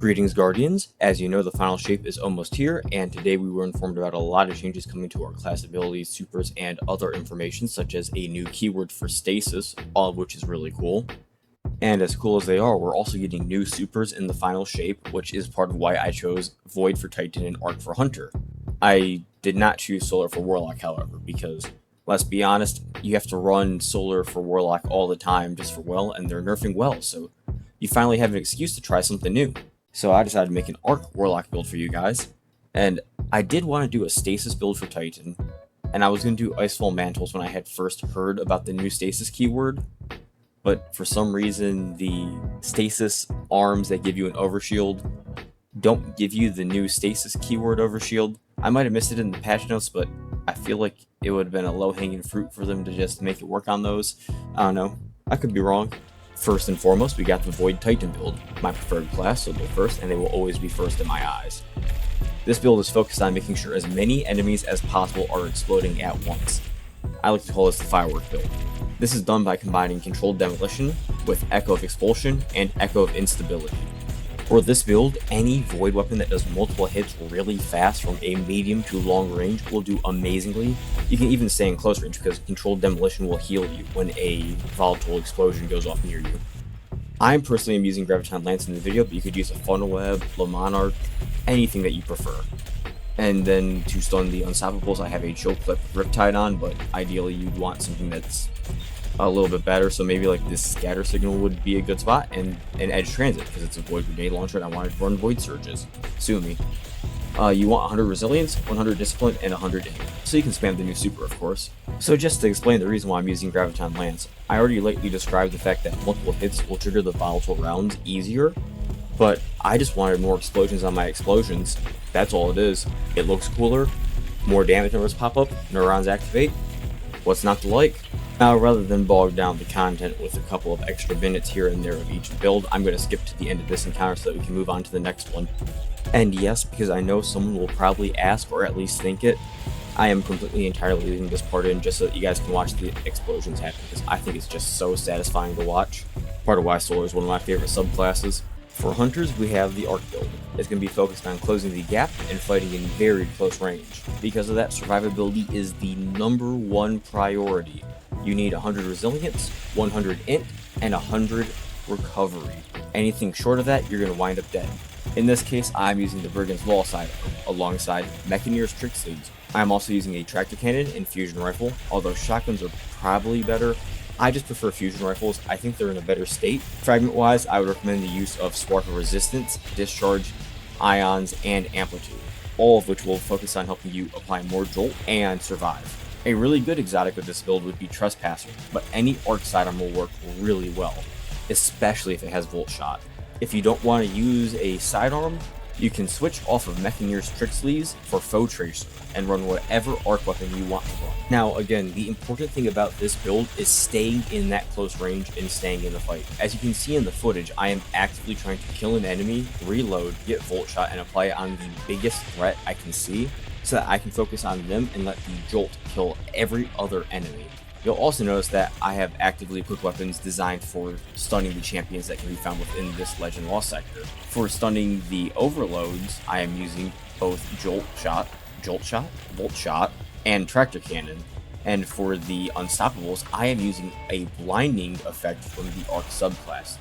Greetings, Guardians. As you know, the final shape is almost here, and today we were informed about a lot of changes coming to our class abilities, supers, and other information, such as a new keyword for stasis, all of which is really cool. And as cool as they are, we're also getting new supers in the final shape, which is part of why I chose Void for Titan and Arc for Hunter. I did not choose Solar for Warlock, however, because, let's be honest, you have to run Solar for Warlock all the time just for Well, and they're nerfing Well, so you finally have an excuse to try something new. So I decided to make an Arc Warlock build for you guys, and I did want to do a Stasis build for Titan, and I was going to do Icefall Mantles when I had first heard about the new Stasis keyword, but for some reason the Stasis arms that give you an Overshield don't give you the new Stasis keyword Overshield. I might have missed it in the patch notes, but I feel like it would have been a low-hanging fruit for them to just make it work on those. I don't know, I could be wrong. First and foremost, we got the Void Titan build, my preferred class, so they'll first, and they will always be first in my eyes. This build is focused on making sure as many enemies as possible are exploding at once. I like to call this the firework build. This is done by combining Controlled Demolition with Echo of Expulsion and Echo of Instability. For this build, any Void weapon that does multiple hits really fast from a medium to long range will do amazingly. You can even stay in close range because Controlled Demolition will heal you when a volatile explosion goes off near you. I personally am using Graviton Lance in the video, but you could use a Funnel Web, Le Monarch, anything that you prefer. And then to stun the Unstoppables, I have a Chill Clip Riptide on, but ideally you'd want something that's a little bit better, so maybe like this Scatter Signal would be a good spot, and an Edge Transit, because it's a Void Grenade Launcher and I wanted to run Void Surges. Sue me. You want 100 Resilience, 100 Discipline, and 100 Aim, so you can spam the new super, of course. So just to explain the reason why I'm using Graviton Lance, I already lately described the fact that multiple hits will trigger the volatile rounds easier, but I just wanted more explosions on my explosions. That's all it is. It looks cooler, more damage numbers pop up, neurons activate. What's not to like? Now, rather than bog down the content with a couple of extra minutes here and there of each build, I'm going to skip to the end of this encounter so that we can move on to the next one. And yes, because I know someone will probably ask, or at least think it, I am completely entirely leaving this part in just so that you guys can watch the explosions happen, because I think it's just so satisfying to watch. Part of why Solar is one of my favorite subclasses. For Hunters, we have the Arc build. It's going to be focused on closing the gap and fighting in very close range. Because of that, survivability is the #1 priority. You need 100 Resilience, 100 Int, and 100 Recovery. Anything short of that, you're going to wind up dead. In this case, I'm using the Brigand's Wall Side alongside Mechaneer's Trick Sleeves. I'm also using a Tractor Cannon and Fusion Rifle, although shotguns are probably better. I just prefer fusion rifles. I think they're in a better state. Fragment-wise, I would recommend the use of Spark of Resistance, Discharge, Ions, and Amplitude, all of which will focus on helping you apply more Jolt and survive. A really good exotic with this build would be Trespasser, but any Arc sidearm will work really well, especially if it has Volt Shot. If you don't want to use a sidearm, you can switch off of Mechaneer's Trick Sleeves for Foe Tracer and run whatever arc weapon you want to run. Now again, the important thing about this build is staying in that close range and staying in the fight. As you can see in the footage, I am actively trying to kill an enemy, reload, get Volt Shot, and apply it on the biggest threat I can see so that I can focus on them and let the Jolt kill every other enemy. You'll also notice that I have actively equipped weapons designed for stunning the champions that can be found within this Legend Lost sector. For stunning the overloads, I am using both Volt Shot, and Tractor Cannon. And for the Unstoppables, I am using a blinding effect from the Arc subclass.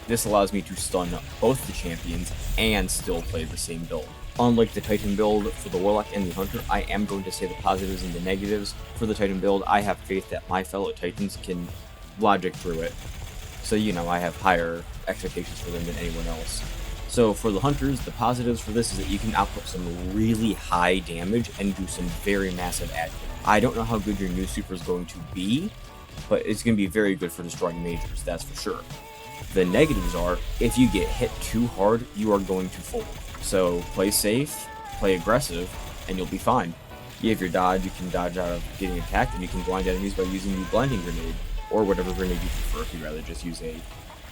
This allows me to stun both the champions and still play the same build. Unlike the Titan build for the Warlock and the Hunter, I am going to say the positives and the negatives. For the Titan build, I have faith that my fellow Titans can logic through it. So, I have higher expectations for them than anyone else. So for the Hunters, the positives for this is that you can output some really high damage and do some very massive admin. I don't know how good your new super is going to be, but it's going to be very good for destroying majors, that's for sure. The negatives are, if you get hit too hard, you are going to fold. So play safe, play aggressive, and you'll be fine. You have your dodge, you can dodge out of getting attacked, and you can blind enemies by using the blinding grenade, or whatever grenade you prefer if you'd rather just use a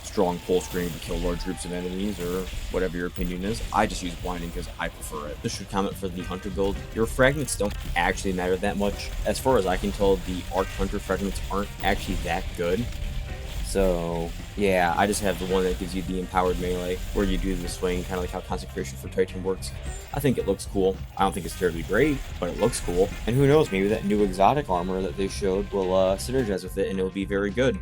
strong pulse grenade to kill large groups of enemies, or whatever your opinion is. I just use blinding because I prefer it. Just should comment for the Hunter build, your fragments don't actually matter that much. As far as I can tell, the Arc Hunter fragments aren't actually that good. So Yeah, I just have the one that gives you the empowered melee, where you do the swing, kind of like how Consecration for Titan works. I think it looks cool. I don't think it's terribly great, but it looks cool. And who knows, maybe that new exotic armor that they showed will synergize with it and it'll be very good.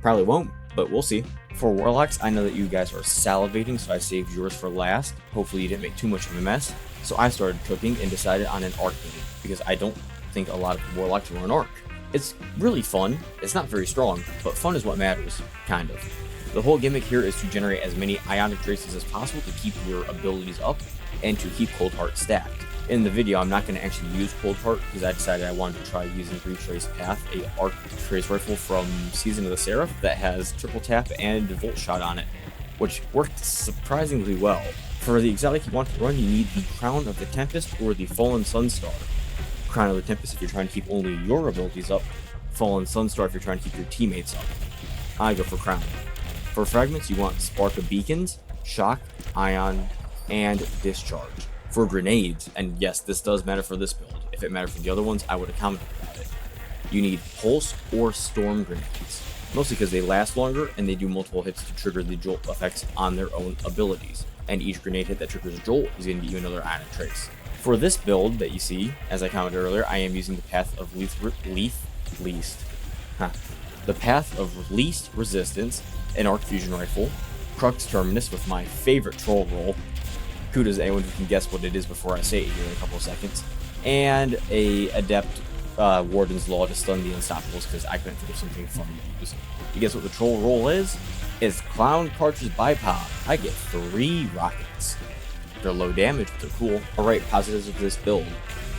Probably won't, but we'll see. For Warlocks, I know that you guys are salivating, so I saved yours for last. Hopefully you didn't make too much of a mess. So I started cooking and decided on an arc build, because I don't think a lot of Warlocks run arc. It's really fun. It's not very strong, but fun is what matters, kind of. The whole gimmick here is to generate as many ionic traces as possible to keep your abilities up and to keep Cold Heart stacked. In the video, I'm not going to actually use Cold Heart because I decided I wanted to try using Retrace Path, a arc trace rifle from Season of the Seraph that has triple tap and volt shot on it, which worked surprisingly well. For the exotic you want to run, you need the Crown of the Tempest or the Fallen Sunstar. Crown of the Tempest if you're trying to keep only your abilities up, Fallen Sunstar if you're trying to keep your teammates up. I go for Crown. For fragments, you want Spark of Beacons, Shock, Ion, and Discharge. For grenades, and yes, this does matter for this build, if it mattered for the other ones, I would have commented about it. You need Pulse or Storm grenades, mostly because they last longer and they do multiple hits to trigger the Jolt effects on their own abilities, and each grenade hit that triggers Jolt is going to get you another ionic trace. For this build that you see, as I commented earlier, I am using the Path of Least Resistance, an Arc Fusion Rifle, Crux Terminus with my favorite troll roll, kudos to anyone who can guess what it is before I say it here in a couple of seconds, and a Adept Warden's Law to stun the Unstoppables because I couldn't think of something fun to use. You guess what the troll roll is? It's Clown Cartridge Bipod. I get 3 rockets. They're low damage, but they're cool. Alright, positives of this build.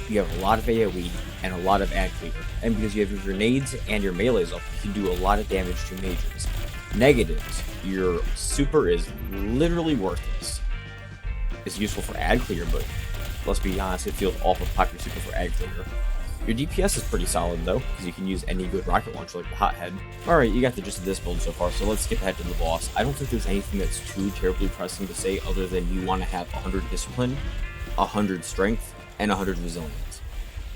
You have a lot of AoE and a lot of ad clear, and because you have your grenades and your melees up, you can do a lot of damage to mages. Negatives, your super is literally worthless. It's useful for ad clear, but let's be honest, it feels awful to pop your super for ad clear. Your DPS is pretty solid though, because you can use any good rocket launcher like the Hothead. Alright, you got the gist of this build so far, so let's skip ahead to the boss. I don't think there's anything that's too terribly pressing to say other than you want to have 100 discipline, 100 strength, and 100 resilience.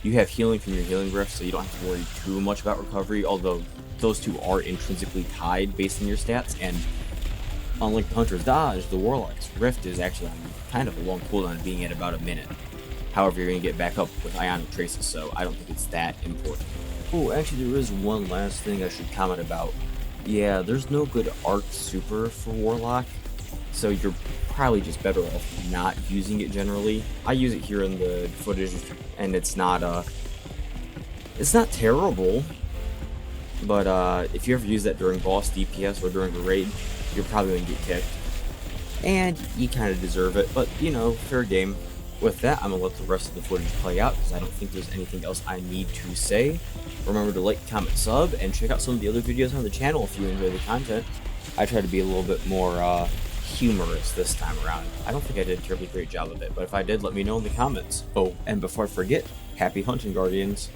You have healing from your healing rift, so you don't have to worry too much about recovery, although those two are intrinsically tied based on your stats, and unlike the Hunter's Dodge, the Warlock's Rift is actually on kind of a long cooldown, being at about a minute. However, you're going to get back up with Ionic Traces, so I don't think it's that important. Oh, actually there is one last thing I should comment about. Yeah, there's no good Arc Super for Warlock, so you're probably just better off not using it generally. I use it here in the footage, and it's not terrible, but if you ever use that during boss DPS or during a raid, you're probably going to get kicked. And you kind of deserve it, but you know, fair game. With that, I'm going to let the rest of the footage play out, because I don't think there's anything else I need to say. Remember to like, comment, sub, and check out some of the other videos on the channel if you enjoy the content. I try to be a little bit more humorous this time around. I don't think I did a terribly great job of it, but if I did, let me know in the comments. Oh, and before I forget, happy hunting, Guardians.